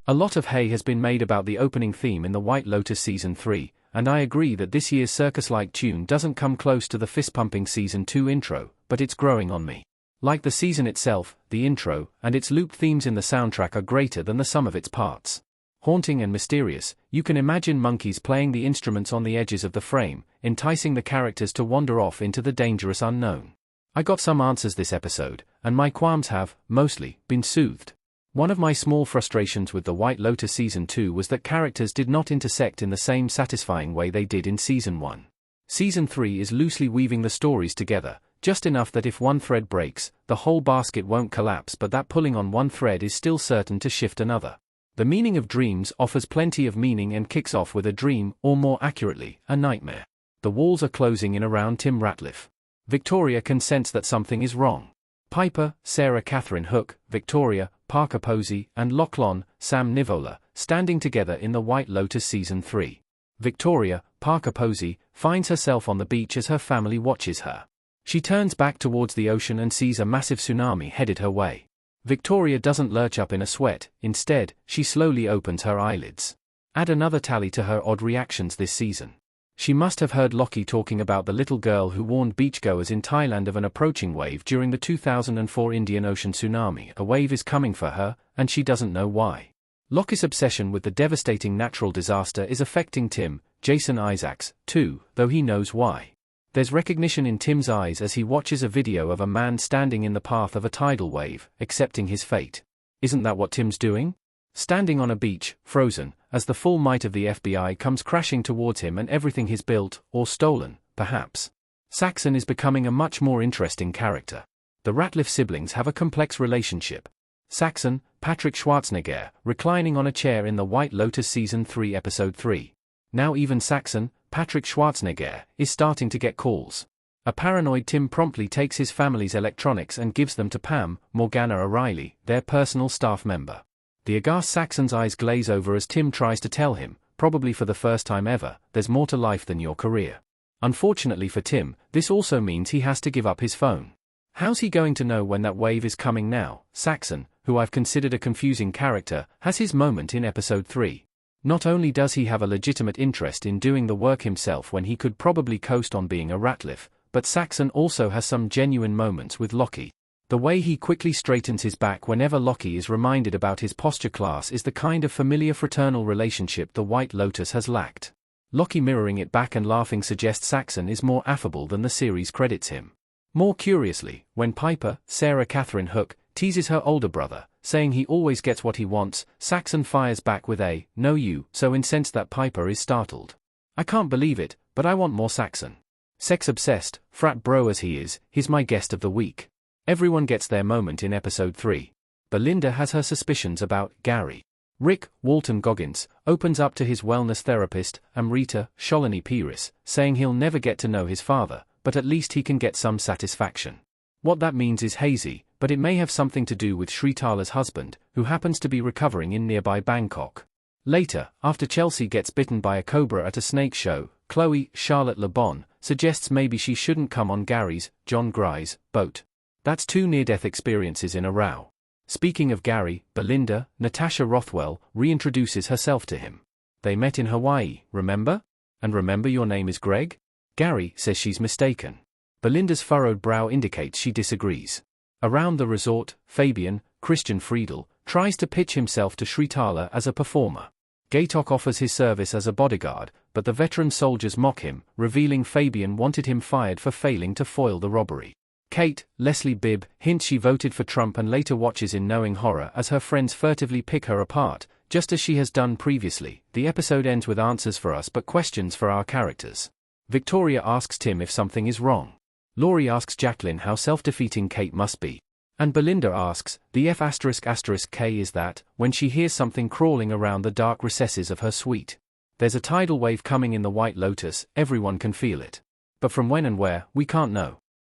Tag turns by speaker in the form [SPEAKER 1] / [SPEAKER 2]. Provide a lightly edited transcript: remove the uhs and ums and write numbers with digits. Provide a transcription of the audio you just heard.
[SPEAKER 1] A lot of hay has been made about the opening theme in the White Lotus Season 3, and I agree that this year's circus-like tune doesn't come close to the fist-pumping Season 2 intro, but it's growing on me. Like the season itself, the intro, and its looped themes in the soundtrack are greater than the sum of its parts. Haunting and mysterious, you can imagine monkeys playing the instruments on the edges of the frame, enticing the characters to wander off into the dangerous unknown. I got some answers this episode, and my qualms have, mostly, been soothed. One of my small frustrations with the White Lotus Season 2 was that characters did not intersect in the same satisfying way they did in Season 1. Season 3 is loosely weaving the stories together, just enough that if one thread breaks, the whole basket won't collapse, but that pulling on one thread is still certain to shift another. The meaning of dreams offers plenty of meaning and kicks off with a dream, or more accurately, a nightmare. The walls are closing in around Tim Ratliff. Victoria can sense that something is wrong. Piper, Sarah Catherine Hook, Victoria, Parker Posey, and Lachlan, Sam Nivola, standing together in the White Lotus Season 3. Victoria, Parker Posey, finds herself on the beach as her family watches her. She turns back towards the ocean and sees a massive tsunami headed her way. Victoria doesn't lurch up in a sweat, instead, she slowly opens her eyelids. Add another tally to her odd reactions this season. She must have heard Lockie talking about the little girl who warned beachgoers in Thailand of an approaching wave during the 2004 Indian Ocean tsunami. A wave is coming for her, and she doesn't know why. Lockie's obsession with the devastating natural disaster is affecting Tim, Jason Isaacs, too, though he knows why. There's recognition in Tim's eyes as he watches a video of a man standing in the path of a tidal wave, accepting his fate. Isn't that what Tim's doing? Standing on a beach, frozen, as the full might of the FBI comes crashing towards him and everything he's built, or stolen, perhaps. Saxon is becoming a much more interesting character. The Ratliff siblings have a complex relationship. Saxon, Patrick Schwarzenegger, reclining on a chair in the White Lotus Season 3 Episode 3. Now even Saxon, Patrick Schwarzenegger, is starting to get calls. A paranoid Tim promptly takes his family's electronics and gives them to Pam, Morgana O'Reilly, their personal staff member. The aghast Saxon's eyes glaze over as Tim tries to tell him, probably for the first time ever, there's more to life than your career. Unfortunately for Tim, this also means he has to give up his phone. How's he going to know when that wave is coming now? Saxon, who I've considered a confusing character, has his moment in Episode 3. Not only does he have a legitimate interest in doing the work himself when he could probably coast on being a Ratliff, but Saxon also has some genuine moments with Lockie. The way he quickly straightens his back whenever Lockie is reminded about his posture class is the kind of familiar fraternal relationship the White Lotus has lacked. Lockie mirroring it back and laughing suggests Saxon is more affable than the series credits him. More curiously, when Piper, Sarah Catherine Hook, teases her older brother, saying he always gets what he wants, Saxon fires back with a, "No you," so incensed that Piper is startled. I can't believe it, but I want more Saxon. Sex-obsessed, frat bro as he is, he's my guest of the week. Everyone gets their moment in Episode 3. Belinda has her suspicions about Gary. Rick, Walton Goggins, opens up to his wellness therapist, Amrita Sholini Piris, saying he'll never get to know his father, but at least he can get some satisfaction. What that means is hazy, but it may have something to do with Sritala's husband, who happens to be recovering in nearby Bangkok. Later, after Chelsea gets bitten by a cobra at a snake show, Chloe, Charlotte Le Bon, suggests maybe she shouldn't come on Gary's, John Gry's, boat. That's 2 near-death experiences in a row. Speaking of Gary, Belinda, Natasha Rothwell, reintroduces herself to him. They met in Hawaii, remember? And remember your name is Greg? Gary says she's mistaken. Belinda's furrowed brow indicates she disagrees. Around the resort, Fabian, Christian Friedel, tries to pitch himself to Sritala as a performer. Gaytok offers his service as a bodyguard, but the veteran soldiers mock him, revealing Fabian wanted him fired for failing to foil the robbery. Kate, Leslie Bibb, hints she voted for Trump and later watches in knowing horror as her friends furtively pick her apart, just as she has done previously. The episode ends with answers for us but questions for our characters. Victoria asks Tim if something is wrong. Laurie asks Jacqueline how self-defeating Kate must be. And Belinda asks, the F***K is that, when she hears something crawling around the dark recesses of her suite. There's a tidal wave coming in the White Lotus, everyone can feel it. But from when and where, we can't know.